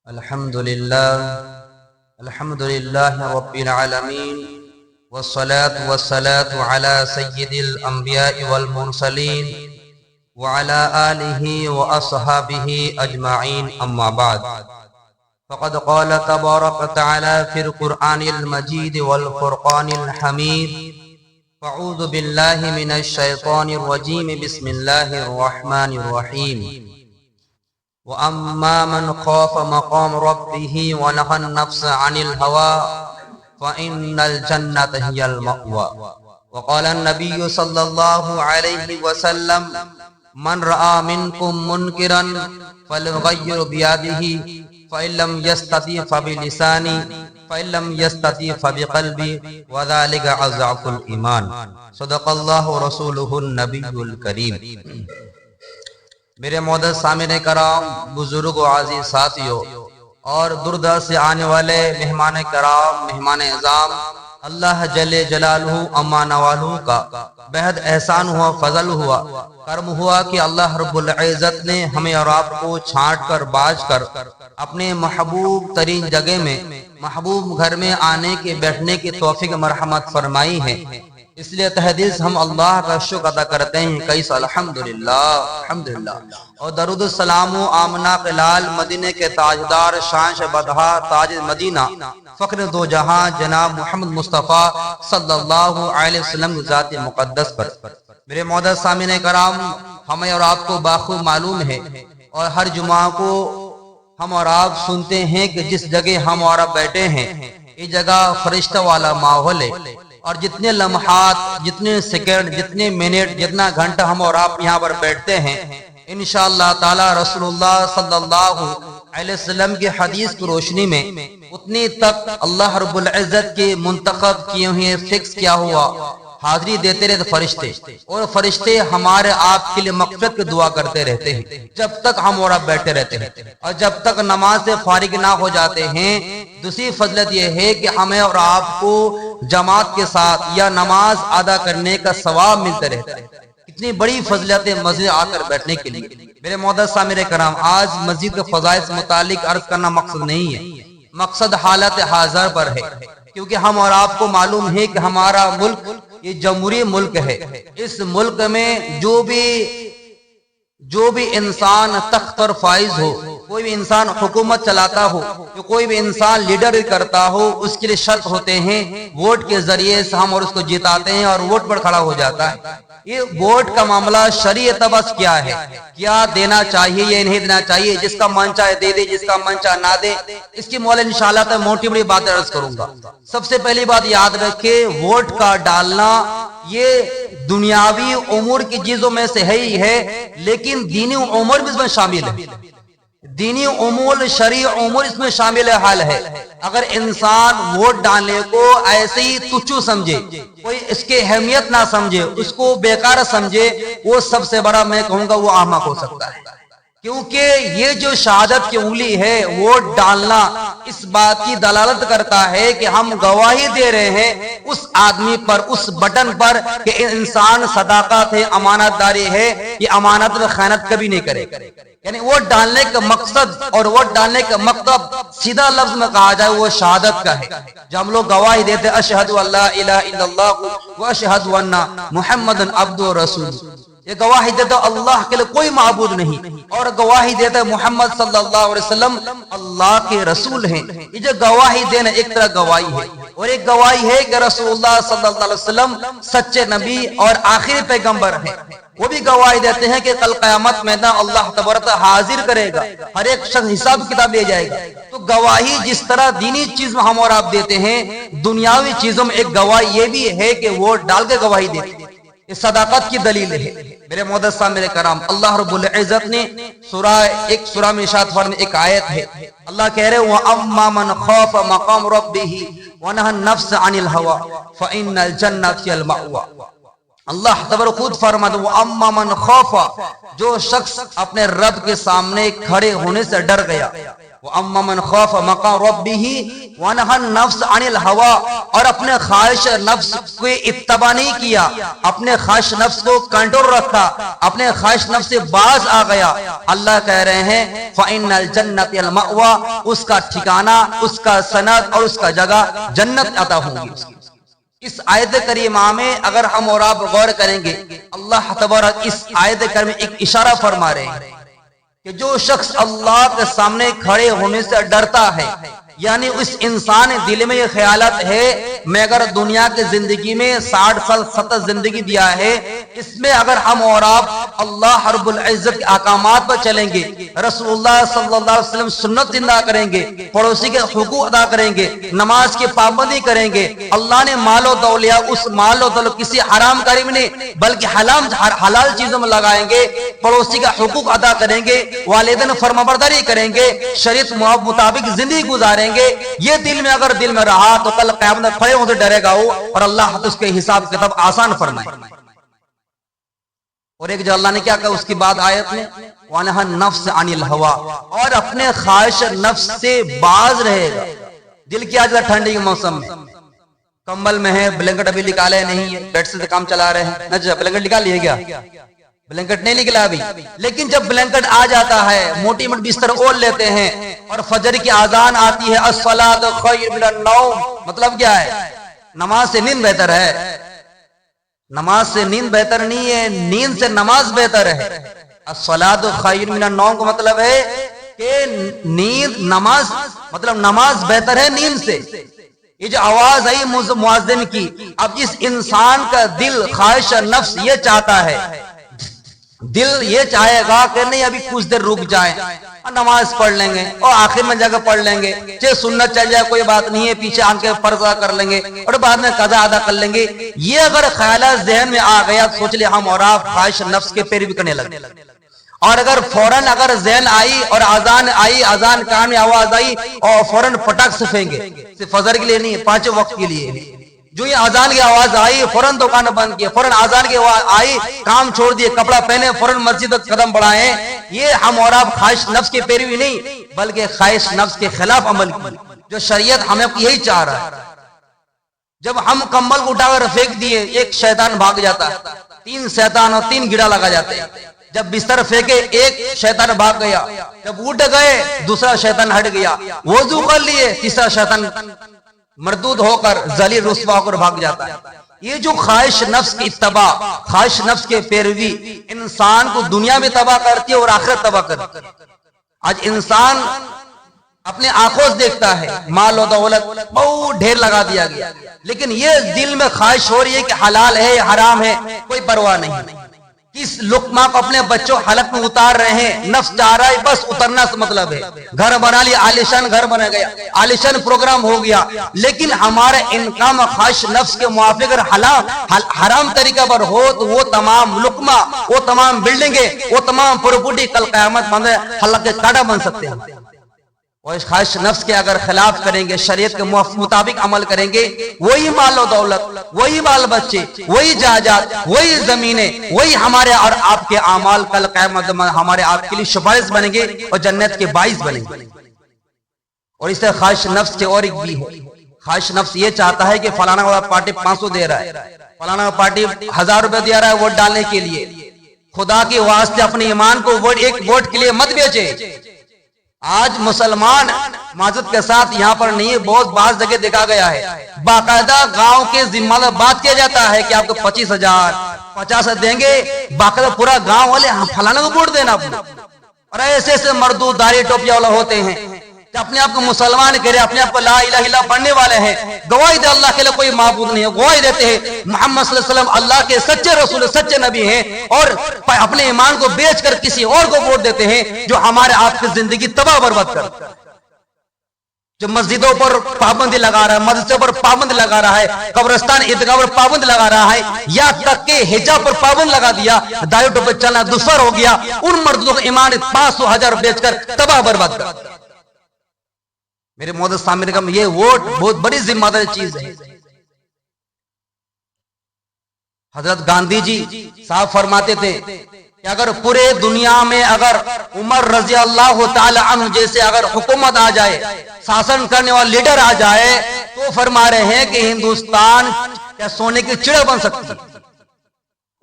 الحمد لله رب العالمين، والصلاة والسلام على سيد الأنبياء والمرسلين وعلى آله وأصحابه أجمعين، أما بعد. فقد قال تبارك وتعالى في القرآن المجيد والفرقان الحميد: أعوذ بالله من الشيطان الرجيم، بسم الله الرحمن الرحيم. وَأَمَّا مَنْ خَافَ مَقَامَ رَبِّهِ وَنَهَى النَّفْسَ عَنِ الْهَوَىٰ فَإِنَّ الْجَنَّةَ هِيَ الْمَأْوَىٰ. وقال النبي صلى الله عليه وسلم: من رأى منكم منكرا فليغير بيده، فإن لم يستطع فبلسانه، فإن لم يستطع فبقلبه، وذلك أضعف الإيمان. صدق الله رسوله النبي الكريم. میرے معزز سامعین کرام، بزرگ و عزیز ساتھیو اور دور دراز سے آنے والے مہمان کرام، مہمان اعظام، اللہ جل جلالہ اما نوالہ کا بہت احسان ہوا، فضل ہوا، کرم ہوا کہ اللہ رب العزت نے ہمیں اور آپ کو چھانٹ کر باز کر اپنے محبوب ترین جگہ میں، محبوب گھر میں آنے کے بیٹھنے کی توفیق مرحمت فرمائی ہے. اس لیے تہ دل سے ہم اللہ کا شکر ادا کرتے ہیں. کیس الحمدللہ، الحمدللہ. اور درود السلام و آمنہ قلال مدینہ کے تاجدار، شان بدہا، تاج مدینہ، فخر دو جہاں، جناب محمد مصطفیٰ صلی اللہ علیہ وسلم کی ذات مقدس پر. میرے معزز سامعین کرام، ہمیں اور آپ کو باخو معلوم ہے اور ہر جمعہ کو ہم اور آپ سنتے ہیں کہ جس جگہ ہم اور آپ بیٹھے ہیں یہ جگہ فرشتہ والا ماحول ہے، اور جتنے لمحات، جتنے سیکنڈ، جتنے منٹ، جتنا گھنٹہ ہم اور آپ یہاں پر بیٹھتے ہیں، انشاءاللہ تعالی رسول اللہ صلی اللہ علیہ وسلم کی حدیث کی روشنی میں اتنی تک اللہ رب العزت کے منتخب کیے ہوئے، فکس کیا ہوا حاضری دیتے رہتے فرشتے، اور فرشتے ہمارے آپ کے لیے مغفرت کی دعا کرتے رہتے ہیں جب تک ہم اور آپ بیٹھے رہتے ہیں، اور جب تک نماز سے فارغ نہ ہو جاتے ہیں. دوسری فضلت یہ ہے کہ ہمیں اور آپ کو جماعت کے ساتھ یا نماز ادا کرنے کا ثواب ملتا رہتا ہے. اتنی بڑی فضلت ہے مسجد آ کر بیٹھنے کے لیے. میرے معزز سامعین کرام، آج مسجد کے فضائل سے متعلق عرض کرنا مقصد نہیں ہے، مقصد حالت حاضر پر ہے، کیونکہ ہم اور آپ کو معلوم ہے کہ ہمارا ملک یہ جمہوری ملک ہے. اس ملک میں جو بھی انسان تخت پر فائز ہو، کوئی بھی انسان حکومت چلاتا ہو، کوئی بھی انسان لیڈر کرتا ہو، اس کے لیے شرط ہوتے ہیں. ووٹ کے ذریعے سے ہم اور اس کو جتاتے ہیں اور ووٹ پر کھڑا ہو جاتا ہے. یہ ووٹ کا معاملہ شریعت بس کیا ہے، کیا دینا چاہیے یا نہیں دینا چاہیے، جس کا من چاہے دے دے، جس کا من چاہے نہ دے. اس کی مولا انشاءاللہ تو موٹی بڑی باتیں عرض کروں گا. سب سے پہلی بات یاد رکھے، ووٹ کا ڈالنا یہ دنیاوی امور کی چیزوں میں سے ہے ہی ہے، لیکن دینی امور بھی اس میں شامل ہے. دینی امور، شرعی امور اس میں شامل حال ہے. اگر انسان ووٹ ڈالنے کو ایسے ہی تچھو سمجھے، کوئی اس کی اہمیت نہ سمجھے، اس کو بیکار سمجھے، وہ سب سے بڑا میں کہوں گا وہ احمق ہو سکتا ہے. کیونکہ یہ جو شہادت کی انگلی ہے، ووٹ ڈالنا، اس بات کی دلالت کرتا ہے کہ ہم گواہی دے رہے ہیں اس آدمی پر، اس بٹن پر، کہ انسان صداقت ہے، امانت داری ہے، یہ امانت میں خیانت کبھی نہیں کرے. یعنی ووٹ ڈالنے کا مقصد اور ووٹ ڈالنے کا مکتب سیدھا لفظ میں کہا جائے وہ شہادت کا ہے. جب ہم لوگ گواہی دیتے اشہد ان لا الہ الا اللہ واشہد ان محمد عبدہ ورسولہ، یہ گواہی دیتا اللہ کے لیے کوئی معبود نہیں، اور گواہی دیتا محمد صلی اللہ علیہ وسلم اللہ کے رسول ہیں. یہ جو گواہی دینا ایک طرح گواہی ہے، اور ایک گواہی ہے کہ رسول اللہ صلی اللہ علیہ وسلم سچے نبی اور آخری پیغمبر ہیں. وہ بھی گواہی دیتے ہیں کہ کل قیامت میں اللہ تبارک حاضر کرے گا، ہر ایک شخص حساب کتاب لے جائے گا. تو گواہی جس طرح دینی چیز میں ہم اور آپ دیتے ہیں، دنیاوی چیزوں میں ایک گواہی یہ بھی ہے کہ ووٹ ڈال کے گواہی دیتے ہیں. یہ صداقت کی دلیل ہے. میرے معزز سامعین کرام، اللہ رب العزت نے سورہ میں ارشاد فرمایا، ایک آیت ہے، اللہ کہہ رہے وَأَمَّا مَنْ خَافَ مَقَامَ رَبِّهِ وَنَهَى النَّفْسَ عَنِ الْهَوَىٰ فَإِنَّ الْجَنَّةَ هِيَ الْمَأْوَىٰ. اللہ تبارک خود فرماتا ہے وَأَمَّا مَنْ خَافَ، جو شخص اپنے رب کے سامنے کھڑے ہونے سے ڈر گیا، وَأَمَّا مَنْ خَافَ مَقَامَ رَبِّهِ وَنَهَى النَّفْسَ عَنِ الْهَوَىٰ، اور اپنے خواہش نفس کو اتباع نہیں کیا، اپنے خواہش نفس کو کنٹرول رکھا، اپنے خواہش نفس سے باز آ گیا، اللہ کہہ رہے ہیں فَإِنَّ الْجَنَّةَ الْمَأْوَىٰ، اس کا ٹھکانہ، اس کا سند اور اس کا جگہ جنت عطا ہوگی۔ اس آیت کریمہ میں اگر ہم اور آپ غور کریں گے، اللہ تبارک اس آیت کریمہ میں ایک اشارہ فرما رہے ہیں کہ جو شخص اللہ کے سامنے کھڑے ہونے سے ڈرتا ہے، یعنی اس انسان دل میں یہ خیالات ہے میں اگر دنیا کی زندگی میں 60 سال 70 زندگی دیا ہے، اس میں اگر ہم اور آپ اللہ رب العزت کے احکامات پر چلیں گے، رسول اللہ صلی اللہ علیہ وسلم سنت زندہ کریں گے، پڑوسی کے حقوق ادا کریں گے، نماز کی پابندی کریں گے، اللہ نے مال و دولت، اس مال و دولت کسی حرام کاری میں نہیں بلکہ حلال چیزوں میں لگائیں گے، پڑوسی کا حقوق ادا کریں گے، والدین فرمانبرداری کریں گے، شریعت مطابق زندگی گزاریں گے، یہ دل میں اگر دل میں رہا تو کل قیامت میں کھڑے ہوتے ڈرے گا وہ، اور اللہ اس کے حساب کتاب آسان فرمائے۔ اور ایک جو اللہ نے کیا کہا اس کی بعد آیت میں وَنَهَى النَّفْسَ عَنِ الْهَوَىٰ، اور اپنے خواہش نفس سے باز رہے گا۔ دل کی آج ٹھنڈی کے موسم میں کمبل میں ہے، بلینکٹ ابھی نکالے نہیں ہے، بیڈ سے کام چلا رہے ہیں، نہ بلینکٹ نکال لیے گیا، بلینکٹ نہیں نکلا ابھی، لیکن جب بلینکٹ آ جاتا ہے موٹی موٹی بستر اوڑھ لیتے ہیں اور فجر کی اذان آتی ہے الصلاۃ خیر من النوم، مطلب کیا ہے؟ نماز سے نیند بہتر ہے، نماز سے نیند بہتر نہیں ہے، نیند سے نماز بہتر ہے۔ الصلاۃ خیر من النوم کا مطلب ہے کہ نیند نماز، مطلب نماز بہتر ہے نیند سے۔ یہ جو آواز آئی مؤذن کی، اب جس انسان کا دل خواہش نفس یہ چاہتا ہے، دل یہ چاہے گا کہ نہیں ابھی کچھ دیر رک جائیں، نماز پڑھ لیں گے اور آخر میں جگہ پڑھ لیں گے، چاہے سنت چل جائے کوئی بات نہیں ہے، پیچھے آن کے فرض ادا کر لیں گے اور بعد میں قضا ادا کر لیں گے، یہ اگر خیالات ذہن میں آ گیا سوچ لے ہم اور آپ خواہش نفس کے پیروی کرنے لگے۔ اور اگر فوراً اگر ذہن آئی اور اذان آئی، اذان کان میں آواز آئی اور فوراً پٹک سے پھینکے، صرف فجر کے لیے نہیں، 5 وقت کے لیے، جو یہ اذان کی آواز آئی فوراً دکان بند کیے، فوراً اذان کی آواز آئی کام چھوڑ دیے، کپڑا پہنے فوراً مسجد قدم بڑھائیں، یہ ہم اور آپ خواہش نفس کی پیروی نہیں بلکہ خواہش نفس کے خلاف عمل کی، جو شریعت ہمیں یہی چاہ رہا ہے۔ جب ہم کمبل کو اٹھا کر پھینک دیے ایک شیطان بھاگ جاتا ہے، 3 شیطان اور 3 گھیڑا لگا جاتے ہیں، جب بستر پھینکے ایک شیطان بھاگ گیا، جب اٹھ گئے دوسرا شیطان ہٹ گیا، وضو کر لیے تیسرا شیطان مردود ہو کر ذلیل رسوا ہو کر بھاگ جاتا ہے۔ یہ جو خواہش نفس کی اتباع، خواہش نفس کے پیروی انسان کو دنیا میں تباہ کرتی ہے اور آخرت تباہ کرتی ہے۔ آج انسان اپنے آنکھوں سے دیکھتا ہے مال و دولت بہت ڈھیر لگا دیا گیا، لیکن یہ دل میں خواہش ہو رہی ہے کہ حلال ہے حرام ہے کوئی پرواہ نہیں، کس لقمہ کو اپنے بچوں حلق میں اتار رہے ہیں، نفس چاہ رہا ہے بس اترنا سے مطلب ہے، گھر بنا لیا عالیشان گھر بنا گیا، عالیشان پروگرام ہو گیا، لیکن ہمارا انکام خواہش نفس کے موافق اگر حرام طریقہ پر ہو تو وہ تمام لقمہ، وہ تمام بلڈنگیں، وہ تمام پراپرٹی کل قیامت بند حلق کے کانٹا بن سکتے ہیں۔ اور اس خواہش نفس کے اگر خلاف کریں گے، شریعت کے مطابق عمل کریں گے، وہی مال و دولت، وہی بال بچے، وہی جائیداد، وہی زمینیں، وہی ہمارے اور آپ کے اعمال کل قیامت ہمارے آپ کے لیے سفارش بنیں گے اور جنت کے باعث بنیں گے۔ اور اس طرح خواہش نفس کے اور ایک بھی ہے، خواہش نفس یہ چاہتا ہے کہ فلانا پارٹی 500 دے رہا ہے، فلانا پارٹی 1000 روپے دے رہا ہے ووٹ ڈالنے کے لیے، خدا کے واسطے اپنے ایمان کو ایک ووٹ کے لیے مت بیچے۔ آج مسلمان معذرت کے ساتھ یہاں پر نہیں، بہت بعض جگہ دیکھا گیا ہے، باقاعدہ گاؤں کے ذمہ دار بات کیا جاتا ہے کہ آپ کو 25,000 50 دیں گے، باقاعدہ پورا گاؤں والے فلانا کو ووٹ دینا، اور ایسے ایسے مردود داڑھی ٹوپیاں والے ہوتے ہیں کہ اپنے آپ کو مسلمان کہہ رہے، اپنے آپ کو لا الہ الا اللہ پڑھنے والے ہیں، گواہی دے اللہ کے لیے کوئی معبود نہیں ہے، گواہی دیتے ہیں محمد صلی اللہ علیہ وسلم اللہ کے سچے رسول سچے نبی ہیں، اور اپنے ایمان کو بیچ کر کسی اور کو ووٹ دیتے ہیں جو ہمارے آپ کی زندگی تباہ برباد کر، جو مسجدوں پر پابندی لگا رہا ہے، مدرسوں پر پابند لگا رہا ہے، قبرستان عیدگاہ پر پابند لگا رہا ہے، یا تک کہ حجاب پر پابند لگا دیا، داڑھی ٹوپی چلنا دشوار ہو گیا، ان مردوں کو ایمان 500 1000 بیچ کر تباہ برباد کر۔ میرے معزز سامعین کا یہ ووٹ بہت بڑی ذمہ داری چیز ہے۔ حضرت گاندھی جی صاحب فرماتے تھے کہ اگر پورے دنیا میں اگر عمر رضی اللہ تعالی عنہ جیسے اگر حکومت آ جائے، شاسن کرنے والا لیڈر آ جائے، تو فرما رہے ہیں کہ ہندوستان کیا سونے کی چڑیا بن سکتی ہے۔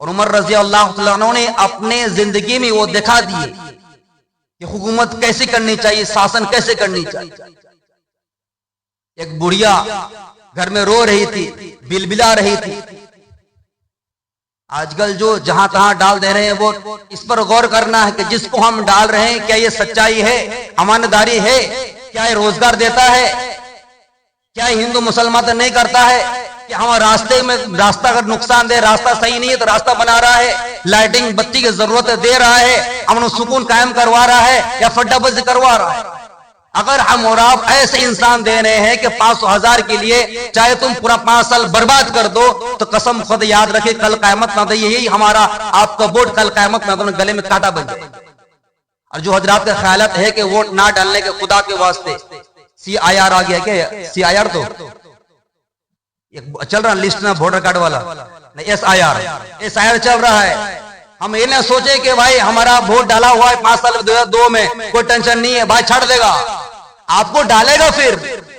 اور عمر رضی اللہ تعالی عنہ نے اپنے زندگی میں وہ دکھا دیے کہ حکومت کیسے کرنی چاہیے، شاسن کیسے کرنی چاہیے۔ ایک بڑھیا گھر میں رو رہی تھی، بلبلا رہی تھی۔ آج کل جو جہاں تہاں ڈال دے رہے ہیں، وہ اس پر غور کرنا ہے کہ جس کو ہم ڈال رہے ہیں کیا یہ سچائی ہے، امانتداری ہے، کیا یہ روزگار دیتا ہے، کیا یہ ہندو مسلمان نہیں کرتا ہے، کہ ہم راستے میں راستہ اگر نقصان دے، راستہ صحیح نہیں ہے تو راستہ بنا رہا ہے، لائٹنگ بتی کی ضرورت دے رہا ہے، امن و سکون قائم کروا رہا ہے، یا فڈا بازی کروا رہا ہے۔ اگر ہم اور آپ ایسے انسان دے رہے ہیں کہ 500,000 کے لیے چاہے تم پورا 5 سال برباد کر دو، تو قسم خود یاد رکھے کل قیامت نہ دے، یہی ہمارا آپ کا ووٹ کل قیامت نہ دے گلے میں کانٹا بن جائے۔ اور جو حضرات کا خیالات ہے کہ ووٹ نہ ڈالنے کے خدا کے واسطے CIR آ گیا، کہ CIR تو چل رہا لسٹ نا ووٹر کارڈ والا، SIR چل رہا ہے۔ ہم یہ نہ سوچیں کہ بھائی ہمارا ووٹ ڈالا ہوا ہے 5 سال 2002 میں، کوئی ٹینشن نہیں ہے، بھائی چھاڑ دے گا، آپ کو ڈالے گا پھر،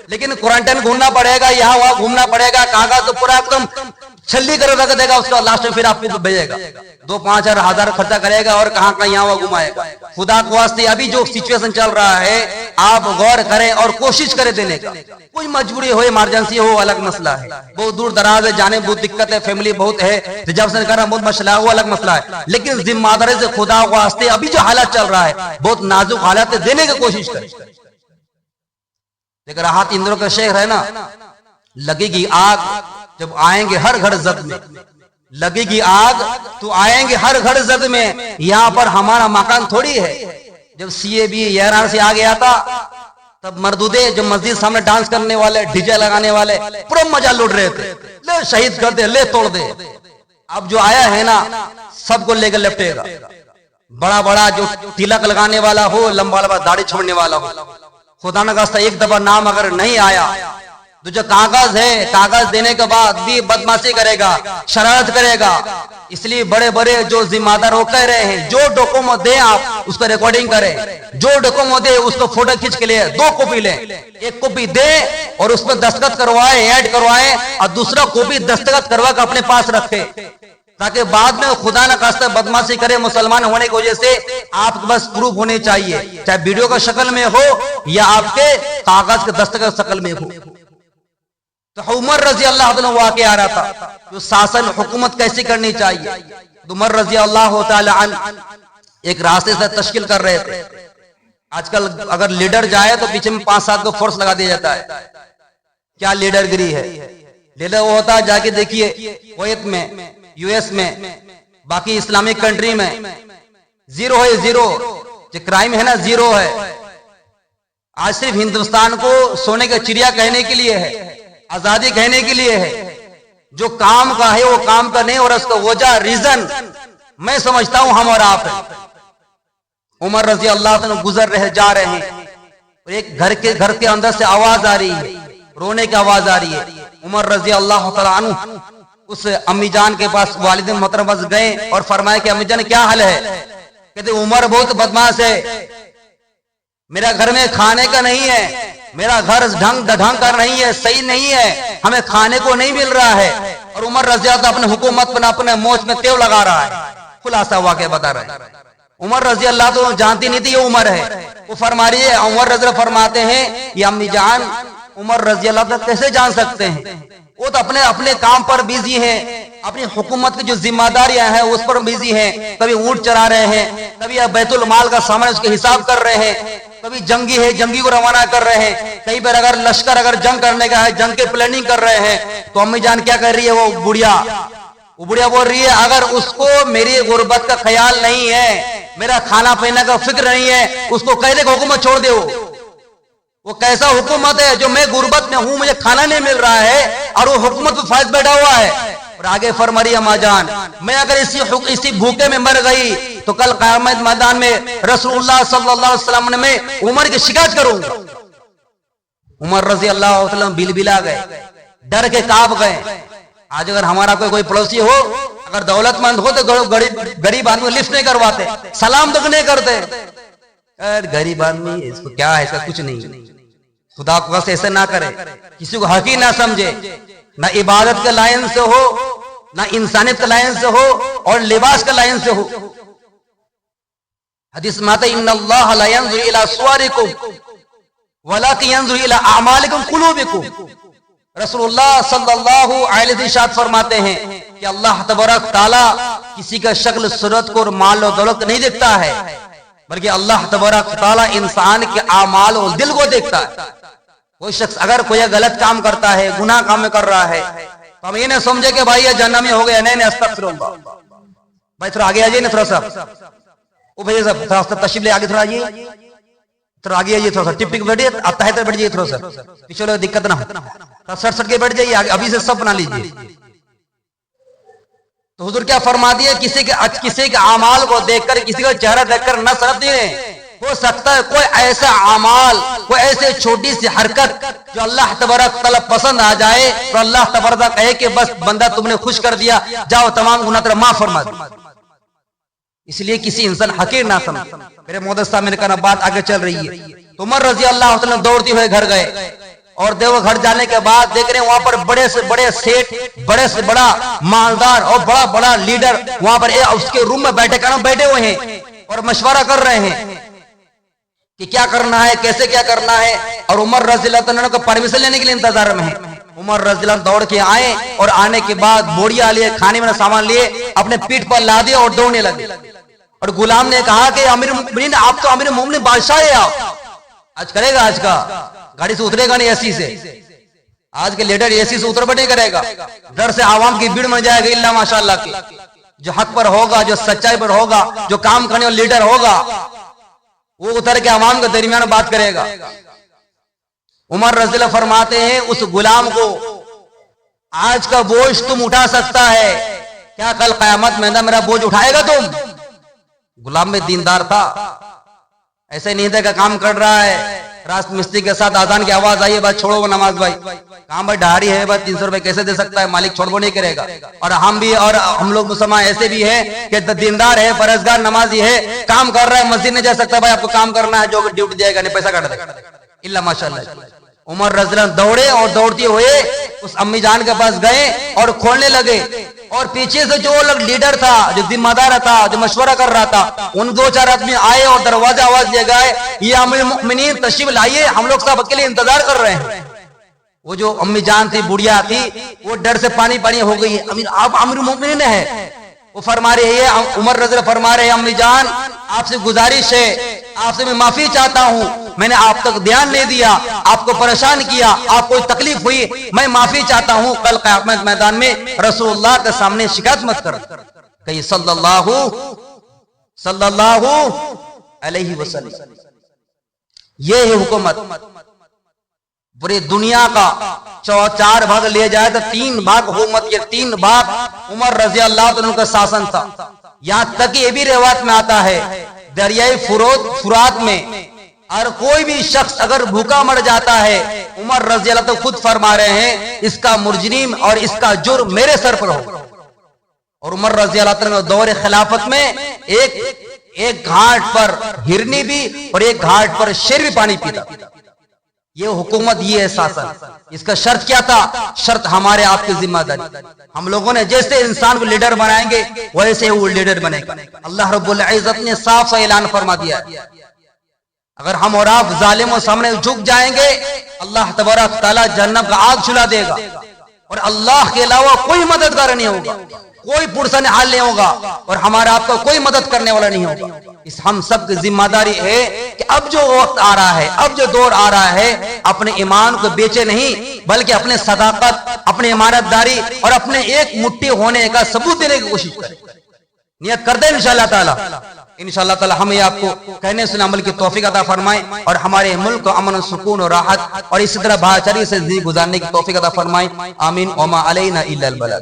لیکن کوارنٹائن گھومنا پڑے گا، یہاں وہاں گھومنا پڑے گا، کاغذ تو پورا ایک دم چھلی کر رکھ دے گا، اس کا لاسٹ میں پھر آپ کو بھیجے گا، 2-5 ہزار خرچہ کرے گا اور کہاں کہاں یہاں وہاں گھمائے گا۔ خدا کو واسطے ابھی جو سچویشن چل رہا ہے آپ غور کریں اور کوشش کریں دینے کا۔ کوئی مجبوری ہو، ایمرجنسی ہو، الگ مسئلہ ہے، بہت دور دراز ہے، جانے بہت دقت ہے، فیملی بہت ہے، ریزرویشن کرنا بہت مسئلہ ہے، وہ الگ مسئلہ ہے، لیکن ذمہ داری سے خدا کو واسطے ابھی جو حالات چل رہا ہے بہت نازک حالات دینے کی کوشش کریں۔ لیکن راحت اندروں کا شہر ہے نا، لگے گی آگ جب آئیں گے ہر گھر زد میں، لگے گی آگ تو آئیں گے ہر گھر زد میں، یہاں پر ہمارا مکان تھوڑی ہے۔ جب CAB ایران سے آ گیا تھا تب مردودے جو مسجد سامنے ڈانس کرنے والے، ڈی جے لگانے والے پورا مزہ لوٹ رہے تھے، لے شہید کر دے، لے توڑ دے۔ اب جو آیا ہے نا سب کو لے کر لپٹے گا، بڑا بڑا جو تلک لگانے والا ہو، لمبا لمبا داڑھی چھوڑنے والا ہو، خدا نہ خواستہ ایک دفعہ نام اگر نہیں آیا تو جو کاغذ ہے، کاغذ دینے کے بعد بھی بدمعاشی کرے گا، شرارت کرے گا۔ اس لیے بڑے بڑے جو ذمہ دار وہ کہہ رہے ہیں جو ڈاکومنٹ دیں آپ اس کو ریکارڈنگ کریں، جو ڈاکومنٹ دیں اس کو فوٹو کھینچ کے لے 2 کاپی لیں، ایک کاپی دیں اور اس پر دستخط کروائے، ایڈ کروائے، اور دوسرا کاپی دستخط کروا کے اپنے پاس رکھے، تاکہ بعد میں خدا نہ خواستہ بدمعاشی کرے مسلمان ہونے کی وجہ سے آپ کے بس پروف ہونے چاہیے، چاہے ویڈیو کا شکل میں ہو یا آپ کے کاغذ کے دستخط شکل میں ہو۔ تو عمر رضی اللہ عنہ واقع آ رہا تھا جو شاسن حکومت کیسی کرنی چاہیے۔ عمر رضی اللہ تعالی عنہ ایک راستے سے تشکیل کر رہے تھے۔ آج کل اگر لیڈر جائے تو پیچھے میں 5-7 کو فورس لگا دیا جاتا ہے، کیا لیڈر گری ہے؟ لیڈر وہ ہوتا ہے، جا کے دیکھیے کویت میں، US میں، باقی اسلامک کنٹری میں زیرو ہے، زیرو جو کرائم ہے نا زیرو ہے۔ آج صرف ہندوستان کو سونے کا چڑیا کہنے کے لیے ہے، آزادی کہنے کے لیے ہے، جو کام کا ہے وہ کام کا نہیں، اور اس کا وجہ ریزن میں سمجھتا ہوں ہم اور آپ ہیں۔ عمر رضی اللہ عنہ گزر رہے جا رہے ہیں اور ایک گھر کے اندر سے آواز آ رہی ہے، رونے کی آواز آ رہی ہے۔ عمر رضی اللہ تعالی عنہ اس امی جان کے پاس، والد محترم گئے اور فرمایا کہ امی جان کیا حال ہے؟ کہتے عمر بہت بدماش ہے، میرا گھر میں کھانے کا نہیں ہے، میرا گھر ڈھنگ کر نہیں ہے، صحیح نہیں ہے، ہمیں کھانے کو نہیں مل رہا ہے۔ اور عمر رضی اللہ اپنے حکومت پر اپنے موچ میں تیو لگا رہا ہے۔ خلاصہ واقعہ بتا رہے ہیں۔ عمر رضی اللہ تو جانتی نہیں تھی یہ عمر ہے، وہ فرما رہی ہے، عمر رضی اللہ فرماتے ہیں یہ امی جان عمر رضی اللہ کیسے جان سکتے ہیں؟ وہ تو اپنے کام پر بیزی ہیں، اپنی حکومت کی جو ذمہ داریاں ہیں اس پر بیزی ہیں، کبھی اونٹ چرا رہے ہیں، کبھی بیت المال کا سامان اس کے حساب کر رہے ہیں، کبھی جنگی ہے جنگی کو روانہ کر رہے ہیں، کئی بار اگر لشکر اگر جنگ کرنے کا ہے جنگ کے پلاننگ کر رہے ہیں۔ تو امی جان کیا کر رہی ہے؟ وہ بڑھیا بول رہی ہے اگر اس کو میری غربت کا خیال نہیں ہے، میرا کھانا پینا کا فکر نہیں ہے، اس کو کہہ دے کہ حکومت چھوڑ دے۔ وہ کیسا حکومت ہے جو میں غربت میں ہوں، مجھے کھانا نہیں مل رہا ہے اور وہ حکومت پہ فائز بیٹھا ہوا ہے۔ اور آگے فرما رہی ہے ماں جان میں اگر اسی بھوکے میں مر گئی تو کل قیامت میدان میں رسول اللہ صلی اللہ علیہ وسلم نے میں عمر کی شکایت کروں گا۔ عمر رضی اللہ عنہ بل بلا گئے، ڈر کے کانپ گئے۔ آج اگر ہمارا کوئی پڑوسی ہو اگر دولت مند ہو تو غریب آدمی لفٹ نہیں کرواتے، سلام تک نہیں کرتے. غریب آدمی اس کو کیا ہے، اس کا کچھ نہیں. خدا کو ایسے نہ کرے، کسی کو حقیر نہ سمجھے، نہ عبادت کے لائن سے ہو، نہ انسانیت کے لائن سے ہو، اور لباس کے لائن سے ہو. حدیث میں آتا ہے ان اللہ لا ينظر الى صورکم ولکن ينظر الى اعمالکم قلوبکم. رسول اللہ صلی اللہ علیہ وسلم ارشاد فرماتے ہیں کہ اللہ تبارک تعالی کسی کا شکل صورت کو اور مال و دولت نہیں دیکھتا ہے، بلکہ اللہ تبارک تعالی انسان کے اعمال اور دل کو دیکھتا ہے. کوئی شخص اگر کوئی غلط کام کرتا ہے، گناہ کام کر رہا ہے، تو ہم یہ نہ سمجھے کہ بھائی یہ جہنمی ہو گیا. نہیں، استغفر اللہ. بھائی تھوڑا آگے آجیے نا، تھوڑا سا وہ بھائی صاحب تھوڑا سا تشریف لے آگے تھوڑا آئیے، تھوڑا آگے آئیے، تھوڑا سا ٹپ ٹپ بیٹھیے، آپ تحت بیٹھ جائیے، تھوڑا سا پیچھے لوگ دقت نہ ہو، سٹ سٹ کے بیٹھ جائیے، ابھی سے سب بنا لیجیے. تو حضور کیا فرما دیے، کسی کے اعمال کو دیکھ کر، کسی کا چہرہ دیکھ کر نہ صرف دیے. ہو سکتا ہے کوئی ایسا اعمال، کوئی ایسے چھوٹی سی حرکت جو اللہ تبارک تعالی پسند آ جائے، تو اللہ تبارک کہے کہ بس بندہ تم نے خوش کر دیا، جاؤ تمام گناہ تیرا معاف فرما دیا. اس لیے کسی انسان حقیر نہ سمجھ. میرے محترم صاحب، میں نے کہا بات آگے چل رہی ہے. تو عمر رضی اللہ عنہ دوڑتے ہوئے گھر گئے، اور دیو گھر جانے کے بعد دیکھ رہے ہیں وہاں پر بڑے سے بڑے سیٹ، بڑے سے بڑا مالدار اور بڑا بڑا لیڈر وہاں پر اس کے روم میں بیٹھے ہوئے ہیں اور مشورہ کر رہے ہیں کہ کیا کرنا ہے، کیسے کیا کرنا ہے. اور عمر رضی اللہ عنہ کو پرمیشن لینے کے لیے انتظار میں ہیں. عمر رضی اللہ عنہ دوڑ کے آئے اور آنے کے بعد بوڑیا لیے، کھانے میں سامان لیے، اپنے پیٹھ پر لا دیا اور دوڑنے لگے. اور غلام نے کہا کہ امیر المؤمنین، آپ تو امیر المؤمنین بادشاہ ہے، آپ آج کرے گا، آج کا گاڑی سے اترے گا نہیں، اے سی سے. آج کے لیڈر اے سی سے اتر نہیں کرے گا، ڈر سے عوام کی بھیڑ میں جائے گا. اللہ ماشاءاللہ کی جو حق پر ہوگا، جو سچائی پر ہوگا، جو کام کرنے والا لیڈر ہوگا، وہ اتر کے عوام کے درمیان بات کرے گا. عمر رضی اللہ فرماتے ہیں اس غلام کو، آج کا بوجھ تم اٹھا سکتا ہے، کیا کل قیامت میں میرا بوجھ اٹھائے گا تم؟ غلام میں دیندار تھا، ایسے نہیں تھا کہ کام کر رہا ہے، راست مستری کے ساتھ آزان کی آواز آئی ہے، بس چھوڑو وہ نماز. بھائی کام بھائی ڈھاری ہے، بس 300 روپے کیسے دے سکتا ہے مالک؟ چھوڑ وہ نہیں کرے گا. اور ہم بھی، اور ہم لوگ مسلمان ایسے بھی ہیں کہ دیندار ہے، پرہیزگار، نمازی ہے، کام کر رہا ہے، مسجد نہیں جا سکتا. بھائی آپ کو کام کرنا ہے، جو ڈیوٹی دے گا نہیں پیسہ کاٹ دے گا. اللہ ماشاءاللہ. عمر رضی اللہ دوڑے اور دوڑتے ہوئے اس امی جان کے پاس گئے اور کھولنے لگے. اور پیچھے سے جو لوگ لیڈر تھا، جو ذمہ دار تھا، جو مشورہ کر رہا تھا، ان 2-4 آدمی آئے اور دروازہ آواز لے گئے، یہ امیر المؤمنین تشریف لائیے، ہم لوگ سب کے لیے انتظار کر رہے ہیں. وہ جو امی جان تھی، بڑھیا تھی، وہ ڈر سے پانی پانی ہو گئی. آپ امیر المؤمنین ہیں. وہ فرما رہے ہیں، عمر رضی اللہ فرما رہے ہیں، امی جان آپ سے گزارش ہے، آپ سے میں معافی چاہتا ہوں، میں نے آپ تک دھیان نہیں دیا، آپ کو پریشان کیا، آپ کو تکلیف ہوئی، میں معافی چاہتا ہوں. کل قیامت میدان میں رسول اللہ کے سامنے شکایت مت کر. کہیں صلی اللہ علیہ وسلم. یہ ہے حکومت. پوری دنیا کا 4 بھاگ لے جائے تو 3 بھاگ حکومت کے، 3 بھاگ عمر رضی اللہ عنہ کا شاسن تھا. یہاں تک یہ بھی روایت میں آتا ہے دریائے فرات میں اور کوئی بھی شخص اگر بھوکا مر جاتا ہے، عمر رضی اللہ عنہ خود فرما رہے ہیں اس کا مجرم اور اس کا جرم میرے سر پر ہو. اور عمر رضی اللہ عنہ دور خلافت میں ایک گھاٹ پر ہرنی بھی اور ایک گھاٹ پر شیر بھی پانی پیتا. یہ حکومت، یہ شاسن. اس کا شرط کیا تھا؟ شرط ہمارے آپ کی ذمہ داری. ہم لوگوں نے جیسے انسان کو لیڈر بنائیں گے ویسے وہ لیڈر بنے گا. اللہ رب العزت نے صاف اعلان فرما دیا، اگر ہم اور آپ ظالموں سامنے جھک جائیں گے، اللہ تبارک تعالیٰ جہنم کا آگ جلا دے گا، اور اللہ کے علاوہ کوئی مددگار نہیں ہوگا، کوئی پرسن حال نہیں ہوگا، اور ہمارا آپ کا کوئی مدد کرنے والا نہیں ہوگا. اس ہم سب کی ذمہ داری ہے کہ اب جو وقت آ رہا ہے، اب جو دور آ رہا ہے، اپنے ایمان کو بیچے نہیں بلکہ اپنے صداقت، اپنے امانت داری اور اپنے ایک مٹھی ہونے کا ثبوت دینے کی کوشش کریں. نیت کر دیں انشاءاللہ تعالی. انشاءاللہ تعالی ہمیں آپ کو کہنے سننے عمل کی توفیق عطا فرمائے، اور ہمارے ملک کو امن و سکون اور راحت اور اسی طرح بھائی چارگی سے زندگی گزارنے کی توفیق عطا فرمائے. آمین. وما علینا الا البلاغ.